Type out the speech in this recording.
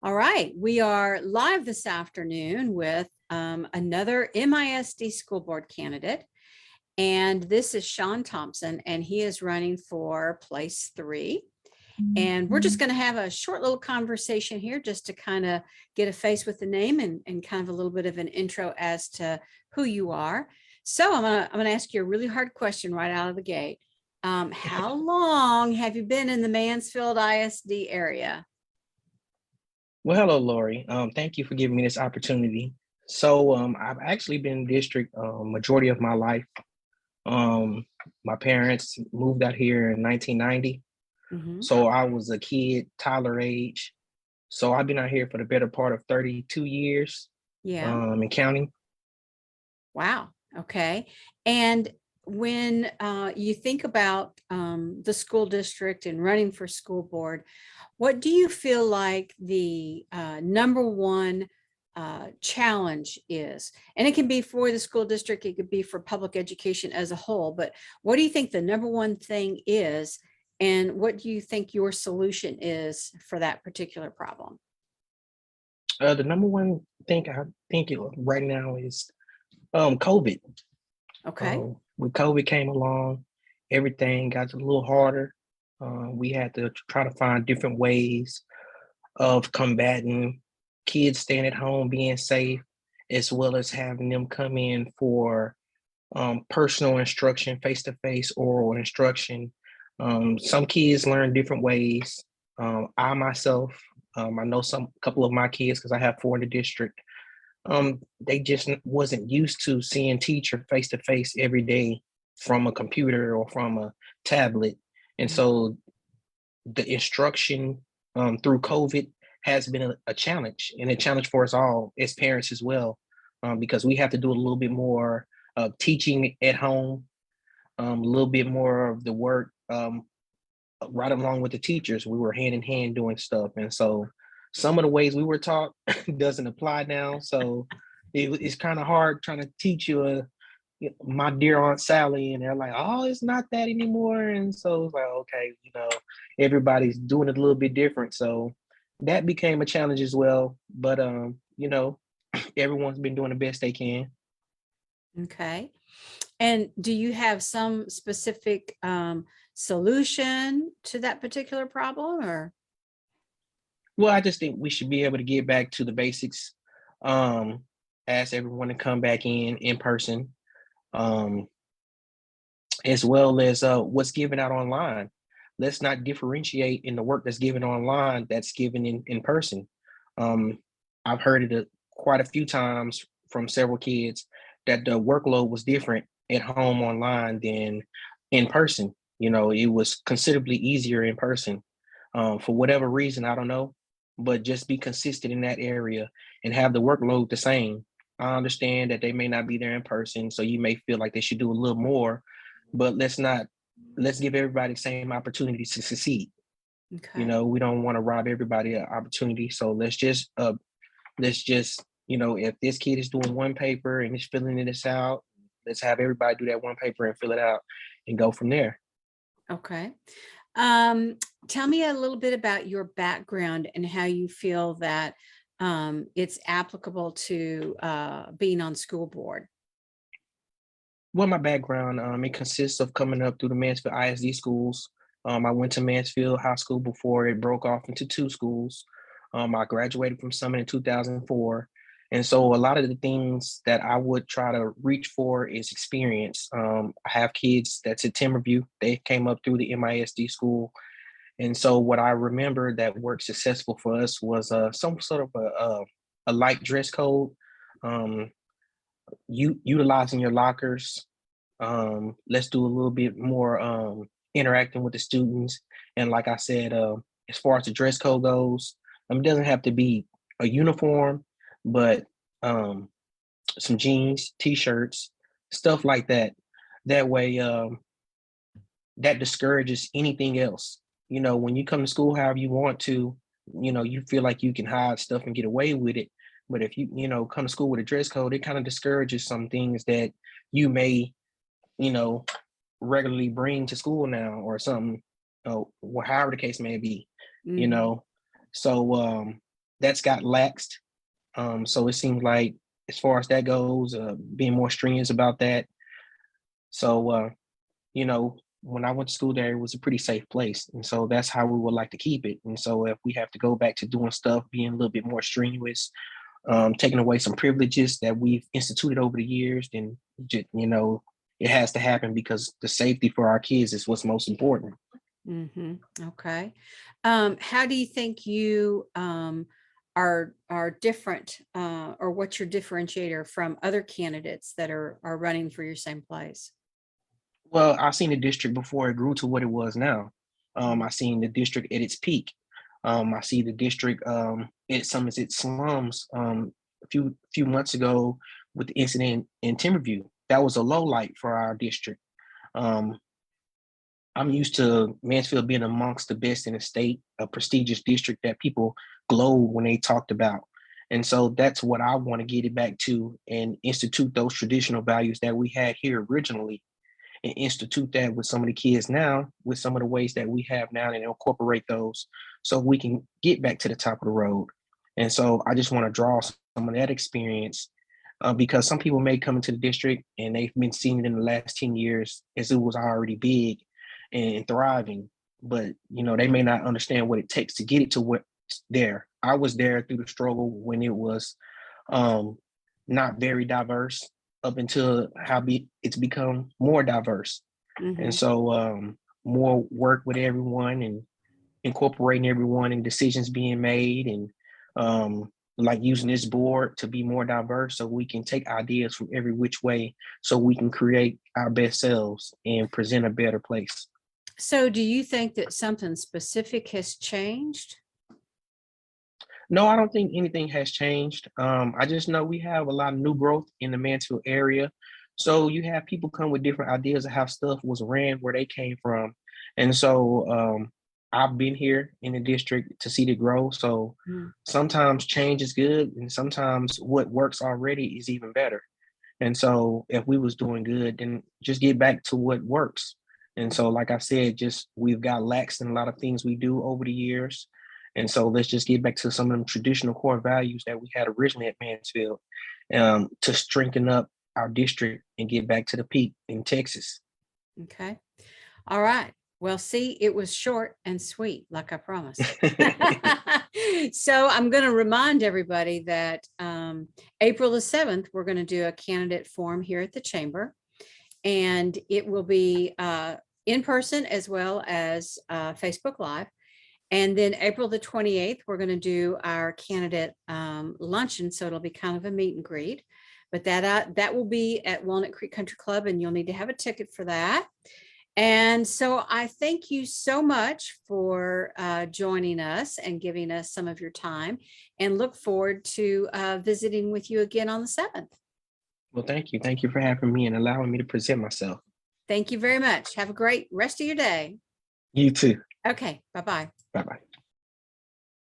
All right, we are live this afternoon with another MISD school board candidate. And this is Shawn Thompson, and he is running for place 3. And we're just going to have a short little conversation here just to kind of get a face with the name and kind of a little bit of an intro as to who you are. So I'm gonna ask you a really hard question right out of the gate. How long have you been in the Mansfield ISD area? Well, hello, Lori. Thank you for giving me this opportunity. So I've actually been in district majority of my life. My parents moved out here in 1990. Mhm. So I was a kid, toddler age. So I've been out here for the better part of 32 years Yeah. and counting. Wow. Okay. And when you think about the school district and running for school board, what do you feel like the number one challenge is? And it can be for the school district, it could be for public education as a whole, but what do you think the number one thing is? And what do you think your solution is for that particular problem? The number one thing I think right now is COVID. Okay. When COVID came along, everything got a little harder. We had to try to find different ways of combating kids staying at home, being safe, as well as having them come in for personal instruction, face to face oral instruction. Some kids learn different ways. I myself, I know some couple of my kids because I have 4 in the district. They just wasn't used to seeing teacher face to face every day from a computer or from a tablet, and Mhm. so the instruction through COVID has been a challenge, and a challenge for us all as parents as well, because we have to do a little bit more teaching at home, a little bit more of the work right along with the teachers. We were hand in hand doing stuff, and so some of the ways we were taught doesn't apply now. So it's kind of hard trying to teach you my dear Aunt Sally, and they're like, oh, it's not that anymore. And so it's like, okay, everybody's doing it a little bit different. So that became a challenge as well. But everyone's been doing the best they can. Okay. And do you have some specific solution to that particular problem or? Well, I just think we should be able to get back to the basics. Ask everyone to come back in person, um, as well as what's given out online. Let's not differentiate in the work that's given online that's given in person. Um, I've heard it quite a few times from several kids that the workload was different at home online than in person. It was considerably easier in person. For whatever reason, I don't know, but just be consistent in that area and have the workload the same. I understand that they may not be there in person, so you may feel like they should do a little more, but let's give everybody the same opportunity to succeed. Okay. We don't want to rob everybody an opportunity. So let's just if this kid is doing one paper and he's filling this out, let's have everybody do that one paper and fill it out and go from there. Okay. Um, Tell me a little bit about your background and how you feel that it's applicable to being on school board. Well, my background, it consists of coming up through the Mansfield ISD schools. I went to Mansfield High School before it broke off into 2 schools. I graduated from Summit in 2004. And so a lot of the things that I would try to reach for is experience. I have kids that's at Timberview. They came up through the MISD school. And so what I remember that worked successful for us was some sort of a light dress code. Um, utilizing your lockers. Let's do a little bit more interacting with the students. And like I said, as far as the dress code goes, it doesn't have to be a uniform, but some jeans, t-shirts, stuff like that. That way, that discourages anything else. When you come to school however you want to, you feel like you can hide stuff and get away with it. But if you come to school with a dress code, it kind of discourages some things that you may, you know, regularly bring to school now or something, however the case may be, you Mhm. know. So that's got laxed. So it seems like as far as that goes, being more strenuous about that. So you know, when I went to school there, it was a pretty safe place. And so that's how we would like to keep it. And so if we have to go back to doing stuff, being a little bit more strenuous, taking away some privileges that we've instituted over the years, then you know, it has to happen because the safety for our kids is what's most important. Okay. How do you think you are different, or what's your differentiator from other candidates that are running for your same place? Well, I've seen the district before it grew to what it was now. Mm. I seen the district at its peak. I see the district at some of its slums a few months ago with the incident in Timberview. That was a low light for our district. Um, I'm used to Mansfield being amongst the best in the state, a prestigious district that people glowed when they talked about. And so that's what I want to get it back to and institute those traditional values that we had here originally and institute that with some of the kids now, with some of the ways that we have now, and incorporate those so we can get back to the top of the road. And so I just want to draw some of that experience because some people may come into the district and they've been seeing it in the last 10 years as it was already big and thriving. But you know, they may not understand what it takes to get it to what there. I was there through the struggle when it was um, not very diverse up until it's become more diverse. And Mm-hmm. so more work with everyone and incorporating everyone and decisions being made and like using this board to be more diverse so we can take ideas from every which way so we can create our best selves and present a better place. So do you think that something specific has changed? No, I don't think anything has changed. I just know we have a lot of new growth in the Mansfield area. So you have people come with different ideas of how stuff was ran where they came from. And so I've been here in the district to see the growth. So Mm. sometimes change is good and sometimes what works already is even better. And so if we was doing good, then just get back to what works. And so, like I said, just we've got lax in a lot of things we do over the years. And so let's just get back to some of them traditional core values that we had originally at Mansfield to strengthen up our district and get back to the peak in Texas. Okay. All right. Well, see, it was short and sweet, like I promised. So I'm going to remind everybody that April the 7th, we're going to do a candidate forum here at the chamber, and it will be in person as well as Facebook Live. And then April the 28th, we're going to do our candidate luncheon. So it'll be kind of a meet and greet, but that will be at Walnut Creek Country Club, and you'll need to have a ticket for that. And so I thank you so much for joining us and giving us some of your time, and look forward to visiting with you again on the 7th. Well, thank you. Thank you for having me and allowing me to present myself. Thank you very much. Have a great rest of your day. You too. Okay. Bye-bye. Bye bye.